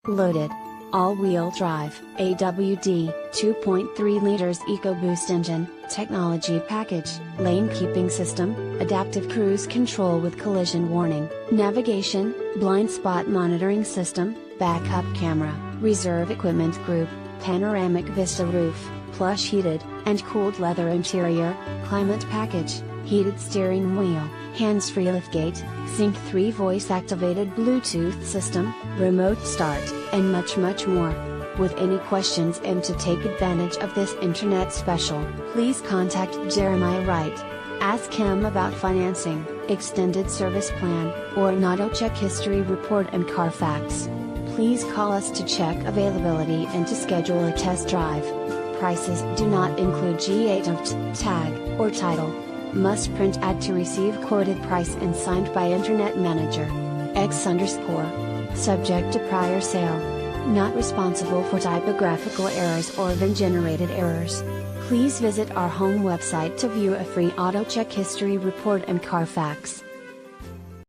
Loaded. All-wheel drive, AWD, 2.3 liters EcoBoost engine, technology package, lane keeping system, adaptive cruise control with collision warning, navigation, blind spot monitoring system, backup camera, reserve equipment group, panoramic vista roof, plush heated and cooled leather interior, climate package, heated steering wheel, hands-free liftgate, Sync 3 voice-activated Bluetooth system, remote start, and much more. With any questions and to take advantage of this internet special, please contact Jeremiah Wright. Ask him about financing, extended service plan, or an auto check history report and Carfax. Please call us to check availability and to schedule a test drive. Prices do not include G8 tag or title. Must print ad to receive quoted price and signed by Internet Manager. X_. Subject to prior sale. Not responsible for typographical errors or VIN-generated errors. Please visit our home website to view a free auto check history report and Carfax.